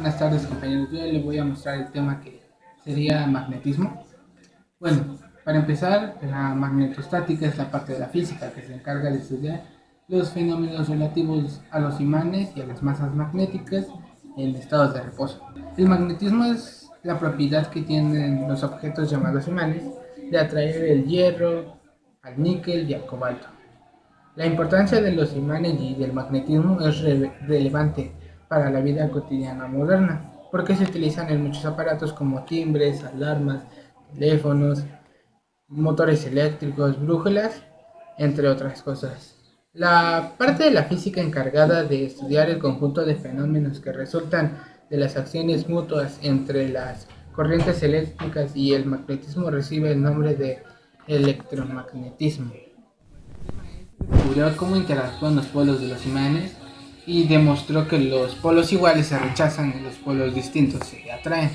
Buenas tardes compañeros, yo les voy a mostrar el tema que sería magnetismo. Bueno, para empezar, la magnetostática es la parte de la física que se encarga de estudiar los fenómenos relativos a los imanes y a las masas magnéticas en estados de reposo. El magnetismo es la propiedad que tienen los objetos llamados imanes de atraer el hierro, al níquel y al cobalto. La importancia de los imanes y del magnetismo es relevante para la vida cotidiana moderna, porque se utilizan en muchos aparatos como timbres, alarmas, teléfonos, motores eléctricos, brújulas, entre otras cosas. La parte de la física encargada de estudiar el conjunto de fenómenos que resultan de las acciones mutuas entre las corrientes eléctricas y el magnetismo recibe el nombre de electromagnetismo. Descubrió cómo interactúan los polos de los imanes y demostró que los polos iguales se rechazan y los polos distintos se atraen.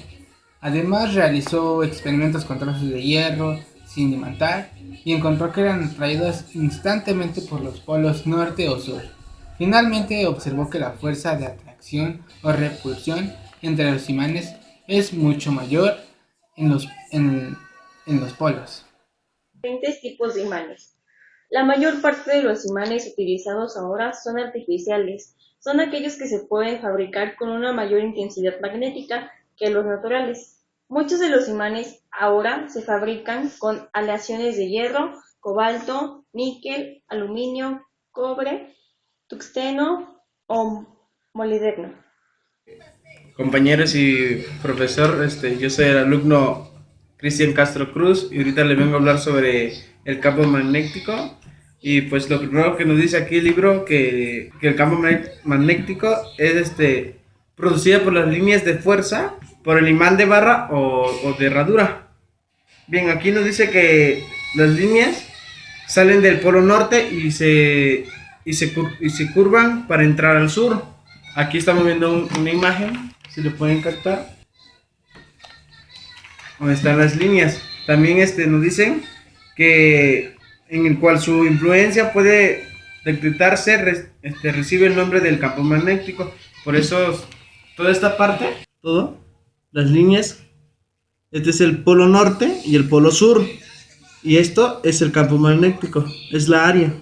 Además realizó experimentos con trozos de hierro sin imantar y encontró que eran atraídos instantáneamente por los polos norte o sur. Finalmente observó que la fuerza de atracción o repulsión entre los imanes es mucho mayor en los polos. Diferentes tipos de imanes. La mayor parte de los imanes utilizados ahora son artificiales, son aquellos que se pueden fabricar con una mayor intensidad magnética que los naturales. Muchos de los imanes ahora se fabrican con aleaciones de hierro, cobalto, níquel, aluminio, cobre, tungsteno o molibdeno. Compañeros y profesor, yo soy el alumno Cristian Castro Cruz y ahorita le vengo a hablar sobre el campo magnético. Y pues lo primero que nos dice aquí el libro que el campo magnético es producido por las líneas de fuerza, por el imán de barra o de herradura. Bien, aquí nos dice que las líneas salen del polo norte y se curvan para entrar al sur. Aquí estamos viendo una imagen, si lo pueden captar, donde están las líneas. También nos dicen que en el cual su influencia puede decretarse, recibe el nombre del campo magnético. Por eso toda esta parte, las líneas, este es el polo norte y el polo sur, y esto es el campo magnético, es la área.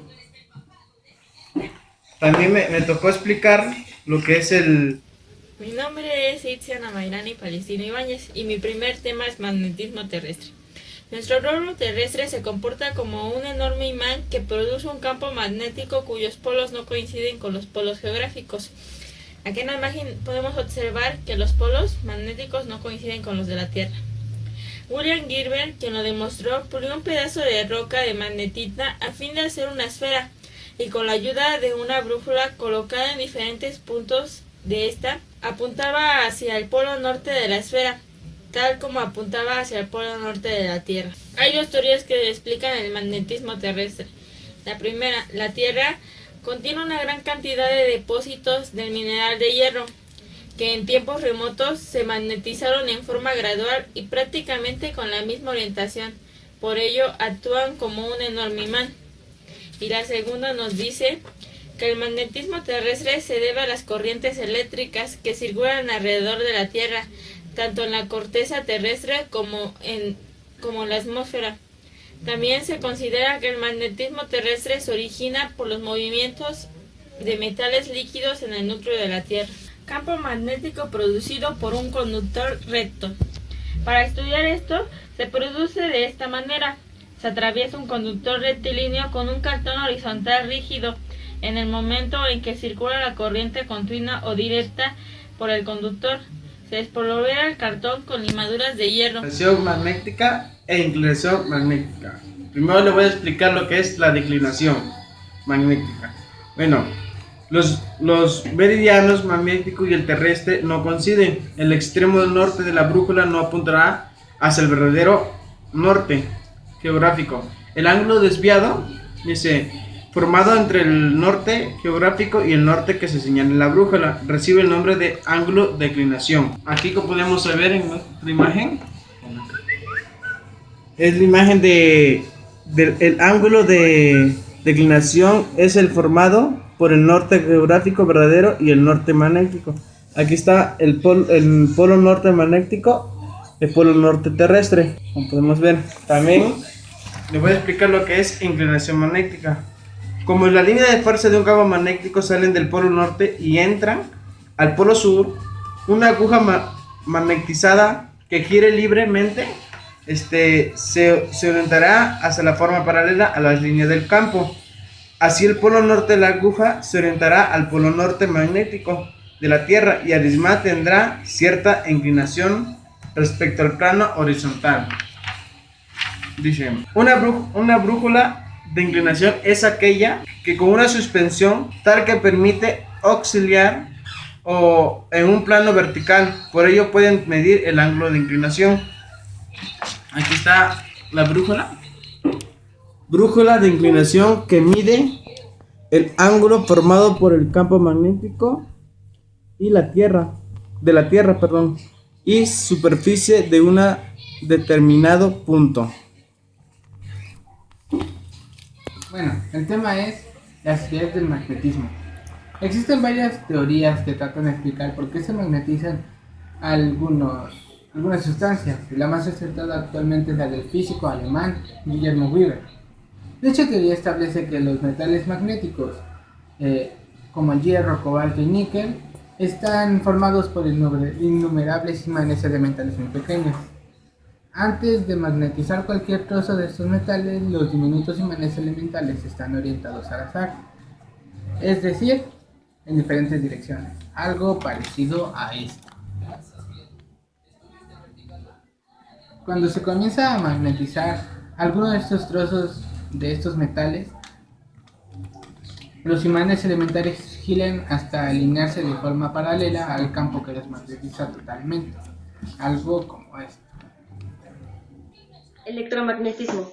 También me tocó explicar lo que es el... Mi nombre es Itziana Mayrani Palestino Ibáñez y mi primer tema es magnetismo terrestre. Nuestro globo terrestre se comporta como un enorme imán que produce un campo magnético cuyos polos no coinciden con los polos geográficos. Aquí en la imagen podemos observar que los polos magnéticos no coinciden con los de la Tierra. William Gilbert, quien lo demostró, pulió un pedazo de roca de magnetita a fin de hacer una esfera y con la ayuda de una brújula colocada en diferentes puntos de esta, apuntaba hacia el polo norte de la esfera, tal como apuntaba hacia el polo norte de la Tierra. Hay dos teorías que explican el magnetismo terrestre. La primera, la Tierra contiene una gran cantidad de depósitos del mineral de hierro, que en tiempos remotos se magnetizaron en forma gradual y prácticamente con la misma orientación. Por ello, actúan como un enorme imán. Y la segunda nos dice que el magnetismo terrestre se debe a las corrientes eléctricas que circulan alrededor de la Tierra, tanto en la corteza terrestre como en la atmósfera. También se considera que el magnetismo terrestre se origina por los movimientos de metales líquidos en el núcleo de la Tierra. Campo magnético producido por un conductor recto. Para estudiar esto, se produce de esta manera. Se atraviesa un conductor rectilíneo con un cartón horizontal rígido en el momento en que circula la corriente continua o directa por el conductor. Se espolvorea el cartón con limaduras de hierro. Declinación magnética e inclinación magnética. Primero le voy a explicar lo que es la declinación magnética. Bueno, los meridianos magnético y el terrestre no coinciden. El extremo del norte de la brújula no apuntará hacia el verdadero norte geográfico. El ángulo desviado, formado entre el norte geográfico y el norte que se señala en la brújula, recibe el nombre de ángulo de declinación. Aquí, como podemos ver en nuestra imagen, es la imagen del ángulo de declinación, es el formado por el norte geográfico verdadero y el norte magnético. Aquí está el polo norte magnético, el polo norte terrestre, como podemos ver. También les voy a explicar lo que es inclinación magnética. Como la línea de fuerza de un campo magnético salen del polo norte y entran al polo sur, una aguja magnetizada que gire libremente se orientará hacia la forma paralela a las líneas del campo. Así el polo norte de la aguja se orientará al polo norte magnético de la Tierra y el imán tendrá cierta inclinación respecto al plano horizontal. Dice, una brújula de inclinación es aquella que con una suspensión tal que permite auxiliar o en un plano vertical, por ello pueden medir el ángulo de inclinación. Aquí está la brújula de inclinación que mide el ángulo formado por el campo magnético y de la Tierra, y superficie de un determinado punto. Bueno, el tema es las teorías del magnetismo. Existen varias teorías que tratan de explicar por qué se magnetizan algunas sustancias. La más acertada actualmente es la del físico alemán Guillermo Weber. Dicha teoría establece que los metales magnéticos, como el hierro, cobalto y níquel, están formados por innumerables imanes elementales muy pequeños. Antes de magnetizar cualquier trozo de estos metales, los diminutos imanes elementales están orientados al azar, es decir, en diferentes direcciones, algo parecido a esto. Cuando se comienza a magnetizar alguno de estos trozos de estos metales, los imanes elementales giran hasta alinearse de forma paralela al campo que los magnetiza totalmente, algo como esto. Electromagnetismo.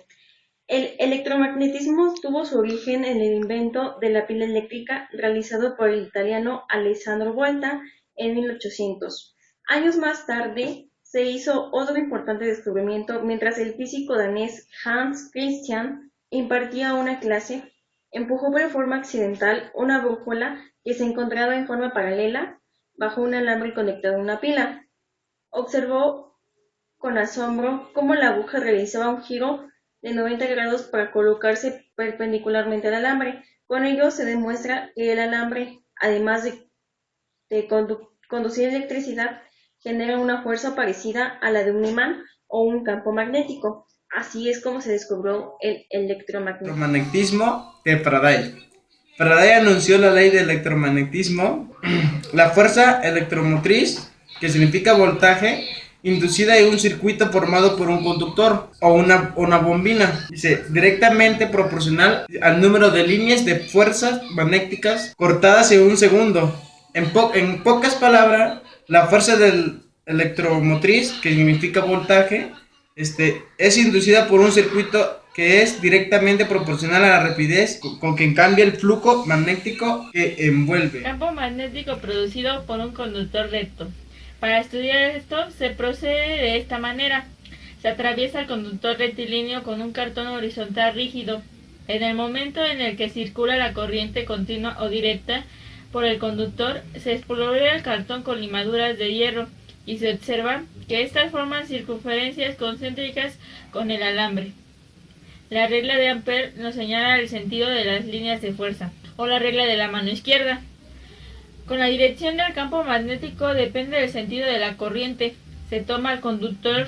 El electromagnetismo tuvo su origen en el invento de la pila eléctrica realizado por el italiano Alessandro Volta en 1800. Años más tarde se hizo otro importante descubrimiento mientras el físico danés Hans Christian impartía una clase. Empujó por forma accidental una brújula que se encontraba en forma paralela bajo un alambre conectado a una pila. Observó con asombro cómo la aguja realizaba un giro de 90 grados para colocarse perpendicularmente al alambre. Con ello se demuestra que el alambre, además de conducir electricidad, genera una fuerza parecida a la de un imán o un campo magnético. Así es como se descubrió el electromagnetismo de Faraday. Faraday anunció la ley del electromagnetismo, la fuerza electromotriz, que significa voltaje, inducida en un circuito formado por un conductor o una bombina, directamente proporcional al número de líneas de fuerzas magnéticas cortadas en un segundo. En pocas palabras, la fuerza del electromotriz, que significa voltaje, es inducida por un circuito que es directamente proporcional a la rapidez con que cambia el flujo magnético que envuelve. Campo magnético producido por un conductor recto. Para estudiar esto se procede de esta manera. Se atraviesa el conductor rectilíneo con un cartón horizontal rígido. En el momento en el que circula la corriente continua o directa por el conductor, se explora el cartón con limaduras de hierro y se observa que estas forman circunferencias concéntricas con el alambre. La regla de Ampère nos señala el sentido de las líneas de fuerza, o la regla de la mano izquierda. Con la dirección del campo magnético depende del sentido de la corriente. Se toma el conductor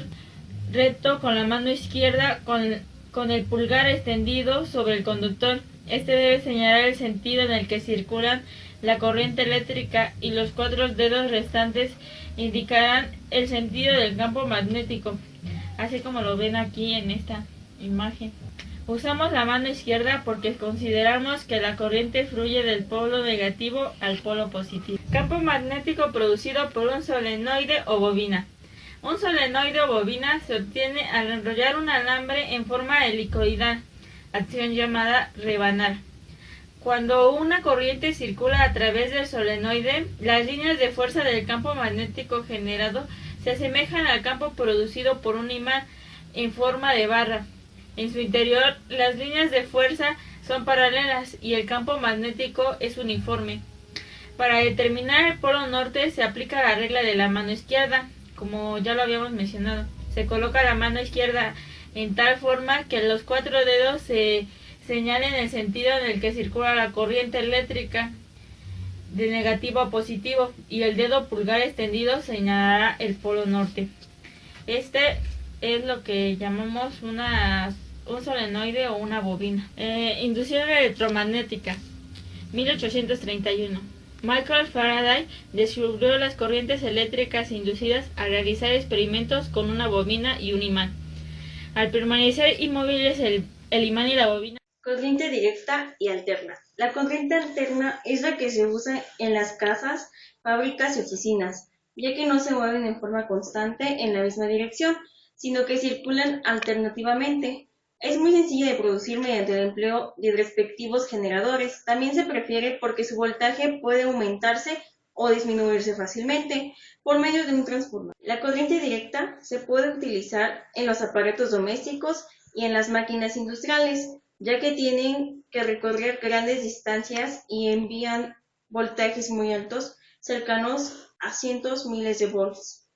recto con la mano izquierda con el pulgar extendido sobre el conductor. Este debe señalar el sentido en el que circulan la corriente eléctrica y los 4 dedos restantes indicarán el sentido del campo magnético, así como lo ven aquí en esta imagen. Usamos la mano izquierda porque consideramos que la corriente fluye del polo negativo al polo positivo. Campo magnético producido por un solenoide o bobina. Un solenoide o bobina se obtiene al enrollar un alambre en forma helicoidal, acción llamada rebanar. Cuando una corriente circula a través del solenoide, las líneas de fuerza del campo magnético generado se asemejan al campo producido por un imán en forma de barra. En su interior, las líneas de fuerza son paralelas y el campo magnético es uniforme. Para determinar el polo norte se aplica la regla de la mano izquierda, como ya lo habíamos mencionado. Se coloca la mano izquierda en tal forma que los 4 dedos se señalen el sentido en el que circula la corriente eléctrica de negativo a positivo, y el dedo pulgar extendido señalará el polo norte. Este es lo que llamamos un solenoide o una bobina. Inducción electromagnética, 1831. Michael Faraday descubrió las corrientes eléctricas inducidas al realizar experimentos con una bobina y un imán. Al permanecer inmóviles el imán y la bobina. Corriente directa y alterna. La corriente alterna es la que se usa en las casas, fábricas y oficinas, ya que no se mueven en forma constante en la misma dirección, sino que circulan alternativamente. Es muy sencilla de producir mediante el empleo de respectivos generadores. También se prefiere porque su voltaje puede aumentarse o disminuirse fácilmente por medio de un transformador. La corriente directa se puede utilizar en los aparatos domésticos y en las máquinas industriales, ya que tienen que recorrer grandes distancias y envían voltajes muy altos, cercanos a cientos miles de volts.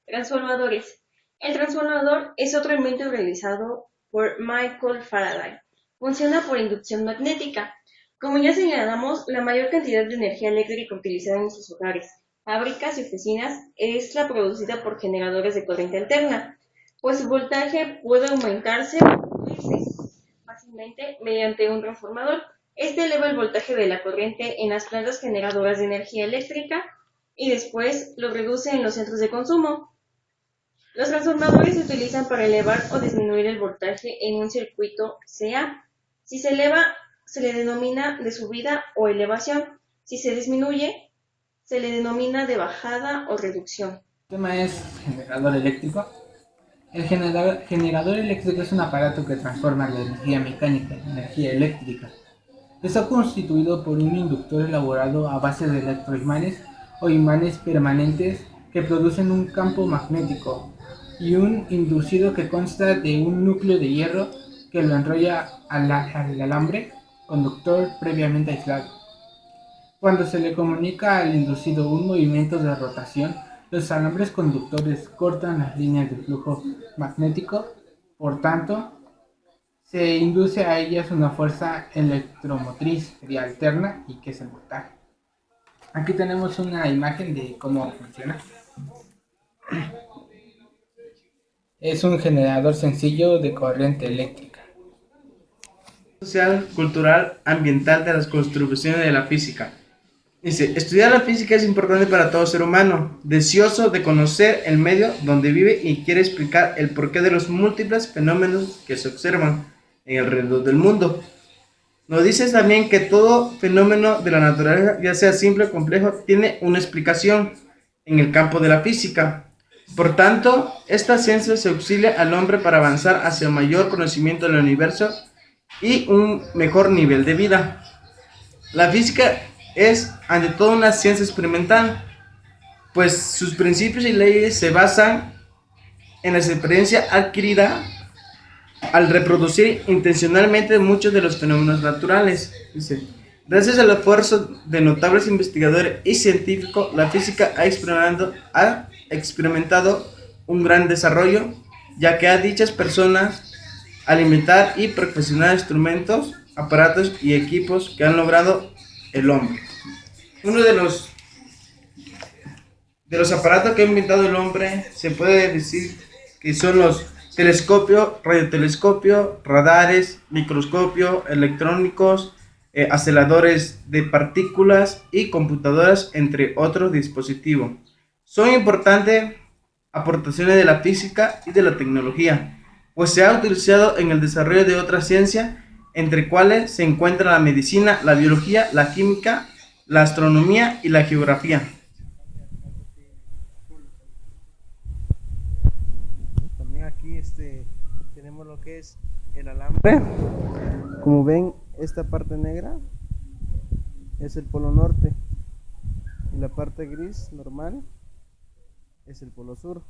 Transformadores. El transformador es otro invento realizado por Michael Faraday. Funciona por inducción magnética. Como ya señalamos, la mayor cantidad de energía eléctrica utilizada en nuestros hogares, fábricas y oficinas es la producida por generadores de corriente alterna, pues su voltaje puede aumentarse o disminuirse fácilmente mediante un transformador. Este eleva el voltaje de la corriente en las plantas generadoras de energía eléctrica y después lo reduce en los centros de consumo. Los transformadores se utilizan para elevar o disminuir el voltaje en un circuito CA. Si se eleva, se le denomina de subida o elevación. Si se disminuye, se le denomina de bajada o reducción. El tema es generador eléctrico. El generador eléctrico es un aparato que transforma la energía mecánica en energía eléctrica. Está constituido por un inductor elaborado a base de electroimanes o imanes permanentes que producen un campo magnético, y un inducido que consta de un núcleo de hierro que lo enrolla al alambre conductor previamente aislado. Cuando se le comunica al inducido un movimiento de rotación, los alambres conductores cortan las líneas de flujo magnético, por tanto, se induce a ellas una fuerza electromotriz que alterna y que es el voltaje. Aquí tenemos una imagen de cómo funciona. Es un generador sencillo de corriente eléctrica. Social, cultural, ambiental de las contribuciones de la física. Dice, estudiar la física es importante para todo ser humano, deseoso de conocer el medio donde vive y quiere explicar el porqué de los múltiples fenómenos que se observan en alrededor del mundo. Nos dice también que todo fenómeno de la naturaleza, ya sea simple o complejo, tiene una explicación en el campo de la física. Por tanto, esta ciencia se auxilia al hombre para avanzar hacia mayor conocimiento del universo y un mejor nivel de vida. La física es, ante todo, una ciencia experimental, pues sus principios y leyes se basan en la experiencia adquirida al reproducir intencionalmente muchos de los fenómenos naturales. Dice, gracias al esfuerzo de notables investigadores y científicos, la física ha experimentado un gran desarrollo, ya que a dichas personas alimentar y perfeccionar instrumentos, aparatos y equipos que han logrado el hombre. Uno de los aparatos que ha inventado el hombre se puede decir que son los telescopios, radiotelescopios, radares, microscopios electrónicos, aceleradores de partículas y computadoras, entre otros dispositivos. Son importantes aportaciones de la física y de la tecnología, pues se ha utilizado en el desarrollo de otras ciencias, entre cuales se encuentra la medicina, la biología, la química, la astronomía y la geografía. También aquí tenemos lo que es el alambre. Como ven, esta parte negra es el polo norte y la parte gris normal es el polo sur.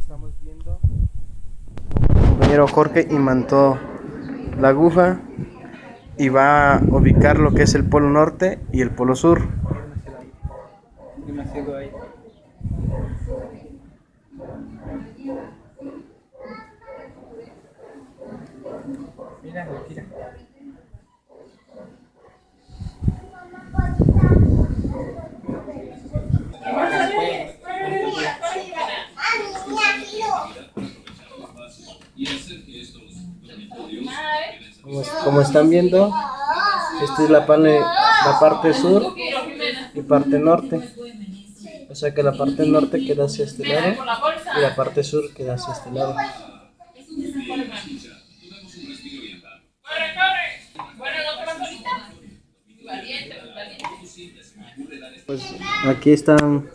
estamos viendo, mi compañero Jorge imantó la aguja y va a ubicar lo que es el polo norte y el polo sur. Demasiado ahí. Mira, mira. Como están viendo, esta es la parte sur y parte norte. O sea que la parte norte queda hacia este lado y la parte sur queda hacia este lado. Pues aquí están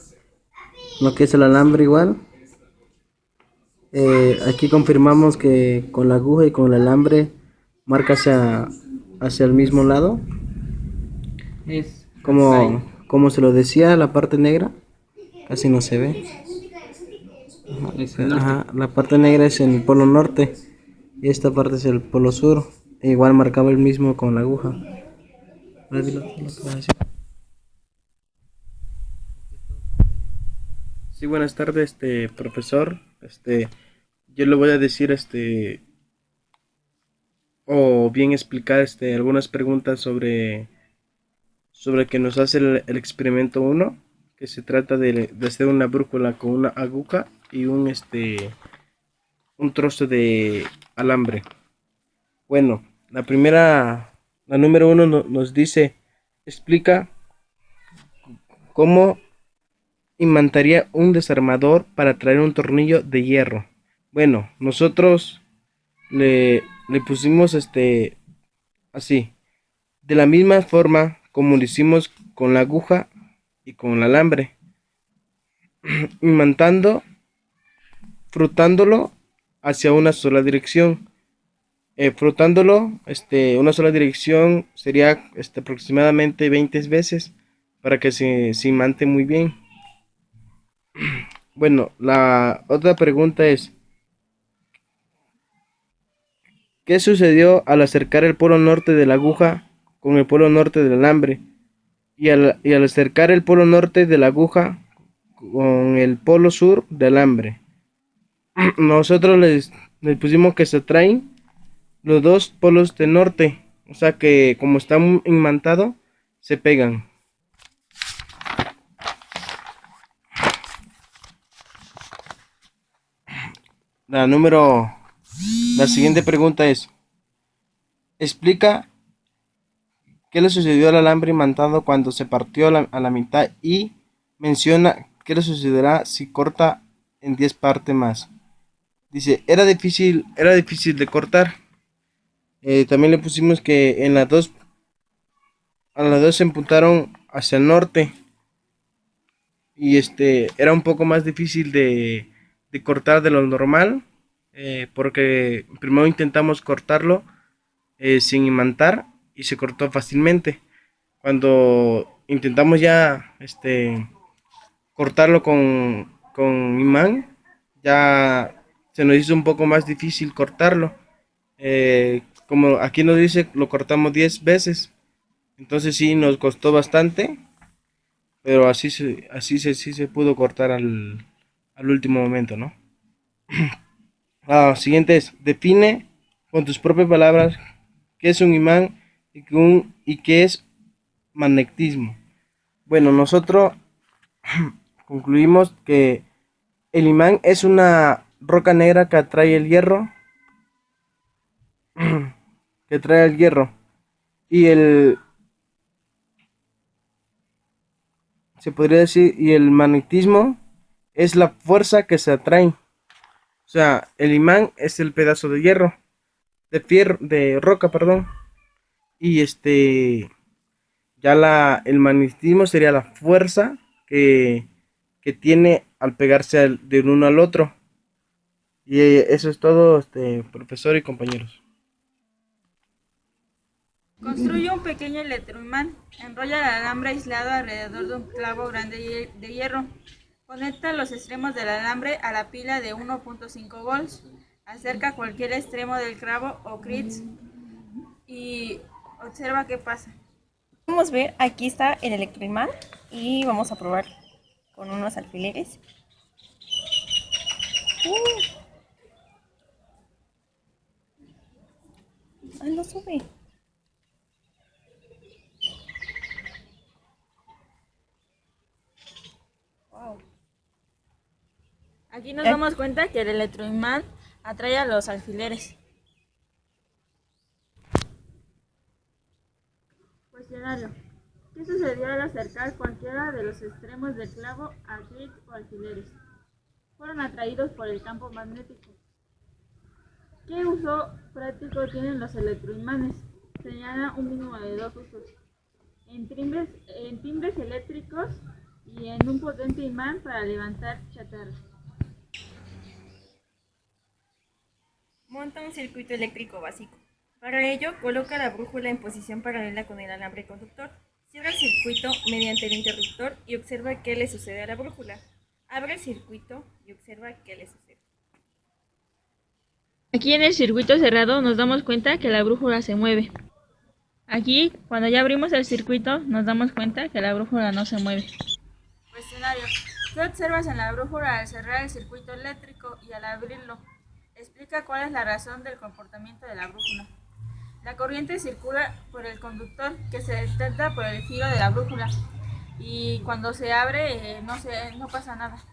lo que es el alambre igual. Aquí confirmamos que con la aguja y con el alambre marca hacia el mismo lado. Es Como se lo decía, la parte negra casi no se ve. es el norte. Ajá, la parte negra es en el polo norte y esta parte es el polo sur. E igual marcaba el mismo con la aguja. Ahora dilo, lo que vas a decir. Sí, buenas tardes, profesor. Yo le voy a decir, o bien explicar, algunas preguntas sobre que nos hace el experimento 1, que se trata de hacer una brújula con una aguja y un trozo de alambre. Bueno, la número 1 nos dice, explica cómo imantaría un desarmador para traer un tornillo de hierro. Bueno, nosotros le pusimos así, de la misma forma como lo hicimos con la aguja y con el alambre, frotándolo hacia una sola dirección. Frotándolo una sola dirección sería aproximadamente 20 veces para que se imante muy bien. Bueno, la otra pregunta es, ¿qué sucedió al acercar el polo norte de la aguja con el polo norte del alambre? Y al acercar el polo norte de la aguja con el polo sur del alambre. Nosotros les pusimos que se atraen los dos polos de norte. O sea que como están imantados, se pegan. La siguiente pregunta es, explica qué le sucedió al alambre imantado cuando se partió a la mitad y menciona qué le sucederá si corta en 10 partes más. Dice, era difícil de cortar. También le pusimos que a las dos se empuntaron hacia el norte y era un poco más difícil de cortar de lo normal, porque primero intentamos cortarlo sin imantar y se cortó fácilmente. Cuando intentamos ya cortarlo con imán, ya se nos hizo un poco más difícil cortarlo. Como aquí nos dice, lo cortamos 10 veces, entonces sí nos costó bastante, pero así se pudo cortar al último momento, ¿no? Siguiente es, define con tus propias palabras qué es un imán y qué es magnetismo. Bueno, nosotros concluimos que el imán es una roca negra que atrae el hierro, se podría decir, y el magnetismo es la fuerza que se atrae. O sea, el imán es el pedazo de hierro, de roca, perdón. Y el magnetismo sería la fuerza que tiene al pegarse del uno al otro. Y eso es todo, profesor y compañeros. Construye un pequeño electroimán. Enrolla el alambre aislado alrededor de un clavo grande de hierro. Conecta los extremos del alambre a la pila de 1.5 volts. Acerca cualquier extremo del clavo o crits y observa qué pasa. Podemos ver, aquí está el electroimán y vamos a probar con unos alfileres. No sube. Wow. Aquí nos damos cuenta que el electroimán atrae a los alfileres. Cuestionario. ¿Qué sucedió al acercar cualquiera de los extremos del clavo a clics o alfileres? Fueron atraídos por el campo magnético. ¿Qué uso práctico tienen los electroimanes? Señala un mínimo de 2 usos. En timbres eléctricos y en un potente imán para levantar chatarra. Monta un circuito eléctrico básico. Para ello, coloca la brújula en posición paralela con el alambre conductor. Cierra el circuito mediante el interruptor y observa qué le sucede a la brújula. Abre el circuito y observa qué le sucede. Aquí en el circuito cerrado nos damos cuenta que la brújula se mueve. Aquí, cuando ya abrimos el circuito, nos damos cuenta que la brújula no se mueve. Cuestionario. ¿Qué observas en la brújula al cerrar el circuito eléctrico y al abrirlo? Explica cuál es la razón del comportamiento de la brújula. La corriente circula por el conductor que se detecta por el giro de la brújula y cuando se abre no pasa nada.